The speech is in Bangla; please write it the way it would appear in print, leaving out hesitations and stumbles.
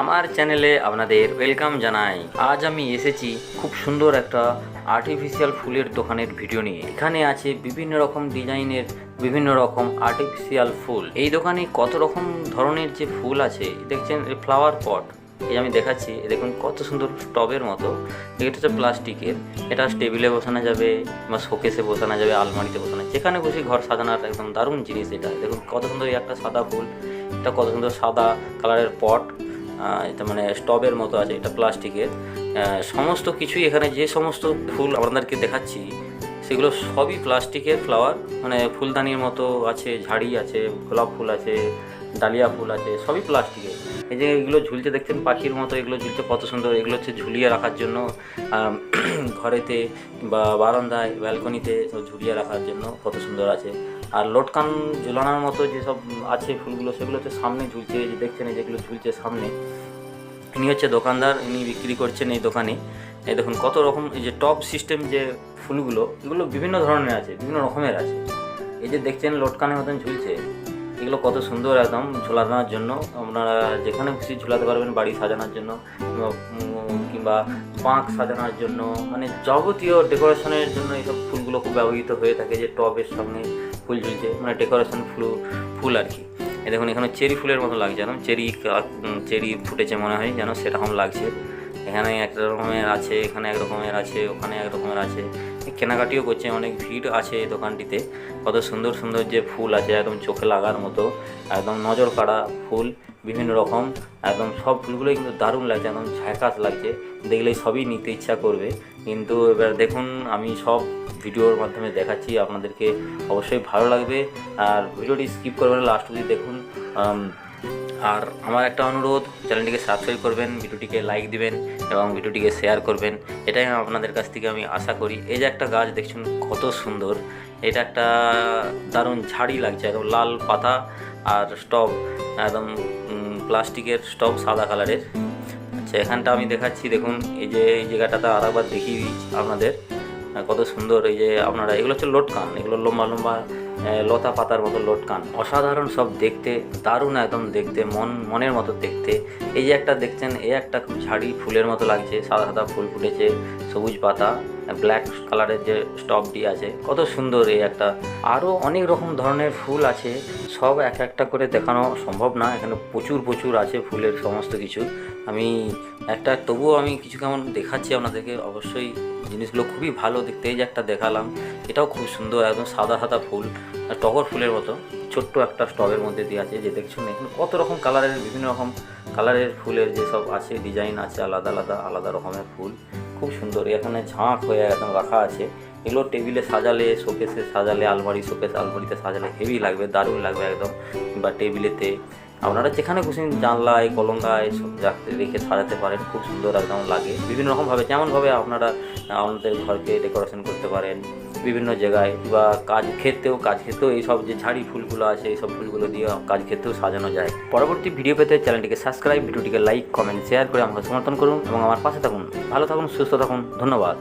আমার চ্যানেলে আপনাদের ওয়েলকাম জানাই। আজ আমি এসেছি খুব সুন্দর একটা আর্টিফিশিয়াল ফুলের দোকানের ভিডিও নিয়ে। এখানে আছে বিভিন্ন রকম ডিজাইনের বিভিন্ন রকম আর্টিফিশিয়াল ফুল। এই দোকানে কত রকম ধরনের যে ফুল আছে দেখছেন, ফ্লাওয়ার পট এই আমি দেখাচ্ছি, দেখুন কত সুন্দর টবের মতো। এটা হচ্ছে প্লাস্টিকের, এটা টেবিলে বসানো যাবে বা শোকেসে বসানো যাবে, আলমারিতে বসানো, যেখানে বসে ঘর সাজানোর একদম দারুণ জিনিস। এটা দেখুন কত সুন্দর একটা সাদা ফুল, এটা কত সুন্দর সাদা কালারের পট। এটা মানে স্টবের মতো আছে, এটা প্লাস্টিকের। সমস্ত কিছুই এখানে যে সমস্ত ফুল আপনাদেরকে দেখাচ্ছি সেগুলো সবই প্লাস্টিকের ফ্লাওয়ার, মানে ফুলদানির মতো আছে, ঝাড়ি আছে, গোলাপ ফুল আছে, ডালিয়া ফুল আছে, সবই প্লাস্টিকের। এই যে এগুলো ঝুলছে দেখছেন পাখির মতো, এগুলো ঝুলছে কত সুন্দর। এগুলো হচ্ছে ঝুলিয়ে রাখার জন্য, ঘরেতে বা বারান্দায় ব্যালকনিতে সব ঝুলিয়ে রাখার জন্য কত সুন্দর আছে। আর লটকান ঝুলানোর মতো যেসব আছে ফুলগুলো সেগুলো হচ্ছে সামনে ঝুলছে, এই যে দেখছেন এই যেগুলো ঝুলছে সামনে। ইনি হচ্ছে দোকানদার, ইনি বিক্রি করছেন এই দোকানে। এই দেখুন কত রকম, এই যে টপ সিস্টেম যে ফুলগুলো, এগুলো বিভিন্ন ধরনের আছে, বিভিন্ন রকমের আছে। এই যে দেখছেন লটকানের মতন ঝুলছে, এগুলো কত সুন্দর একদম ঝোলানোর জন্য। আপনারা যেখানে খুশি ঝুলাতে পারবেন, বাড়ি সাজানোর জন্য কিংবা পাঁক সাজানোর জন্য, মানে যাবতীয় ডেকোরেশনের জন্য এইসব ফুলগুলো খুব ব্যবহৃত হয়ে থাকে। যে টবের সঙ্গে ফুল ঝুলছে, মানে ডেকোরেশন ফুল আর কি। এই দেখুন এখানে চেরি ফুলের মতো লাগছে, যেন চেরি ফুটেছে মনে হয়, যেন সেরকম লাগছে। এখানে এক রকমের আছে, এখানে এক রকমের আছে, ওখানে এক রকমের আছে। কেনাকাটিও করছে, অনেক ভিড় আছে এই দোকানটিতে। কত সুন্দর সুন্দর যে ফুল আছে, একদম চোখে লাগার মতো, একদম নজর কাড়া ফুল বিভিন্ন রকম। একদম সব ফুলগুলোই কিন্তু দারুণ লাগছে, একদম ঝাঁকাস লাগছে, দেখলেই সবই নিতে ইচ্ছা করবে। কিন্তু এবার দেখুন আমি সব ভিডিওর মাধ্যমে দেখাচ্ছি, আপনাদেরকে অবশ্যই ভালো লাগবে। আর ভিডিওটি স্কিপ করবেন না, লাস্ট অবধি দেখুন। আর আমার একটা অনুরোধ, চ্যানেলটিকে সাবস্ক্রাইব করবেন, ভিডিওটিকে লাইক দিবেন এবং ভিডিওটিকে শেয়ার করবেন, এটাই আপনাদের কাছ থেকে আমি আশা করি। এই যে একটা গাছ দেখছেন কত সুন্দর, এটা একটা দারুণ ঝাড়ি লাগছে, একদম লাল পাতা আর স্টব, একদম প্লাস্টিকের স্টব সাদা কালারের। আচ্ছা এখানটা আমি দেখাচ্ছি, দেখুন এই যে এই জায়গাটাতে আরেকবার দেখিয়ে দিচ্ছি আপনাদের, কত সুন্দর। এই যে আপনারা, এগুলো হচ্ছে লটকান, এগুলো লম্বা লম্বা লতা পাতার মতো লটকান, অসাধারণ সব দেখতে, দারুণ একদম দেখতে, মনের মতো দেখতে। এই যে একটা দেখছেন, এই একটা খুব ঝাড়ি ফুলের মতো লাগছে, সাদা সাদা ফুল ফুটেছে, সবুজ পাতা, ব্ল্যাক কালারের যে স্টবটি আছে, কত সুন্দর এই একটা। আরও অনেক রকম ধরনের ফুল আছে, সব এক একটা করে দেখানো সম্ভব না, এখানে প্রচুর আছে ফুলের সমস্ত কিছু। আমি একটা তবুও আমি কিছু কেমন দেখাচ্ছি আপনাদেরকে, অবশ্যই জিনিসগুলো খুবই ভালো দেখতে। এই যে একটা দেখালাম, এটাও খুব সুন্দর, একদম সাদা সাদা ফুল, টগর ফুলের মতো, ছোট্ট একটা স্টবের মধ্যে দিয়ে আছে। যে দেখছেন এখানে কত রকম কালারের, বিভিন্ন রকম কালারের ফুলের যেসব আছে, ডিজাইন আছে, আলাদা রকমের ফুল, খুব সুন্দর। এখানে ঝাঁক হয়ে একদম রাখা আছে। এগুলো টেবিলে সাজালে, শোকেসে সাজালে, আলমারিতে সাজালে হেভি লাগবে, দারুণ লাগবে একদম। বা টেবিলেতে আপনারা যেখানে খুশি, জানলায়, কলঙ্গায় সব রেখে সাজাতে পারেন, খুব সুন্দর একদম লাগে। বিভিন্ন রকমভাবে, যেমনভাবে আপনারা আপনাদের ঘরকে ডেকোরেশন করতে পারেন বিভিন্ন জায়গায়, বা কাজ ক্ষেত্রেও এইসব যে ঝাড়ি ফুলগুলো আছে, এইসব ফুলগুলো দিয়ে কাজ ক্ষেত্রেও সাজানো যায়। পরবর্তী ভিডিও পেতে চ্যানেলটিকে সাবস্ক্রাইব, ভিডিওটিকে লাইক, কমেন্ট, শেয়ার করে আমাকে সমর্থন করুন এবং আমার পাশে থাকুন। ভালো থাকুন, সুস্থ থাকুন, ধন্যবাদ।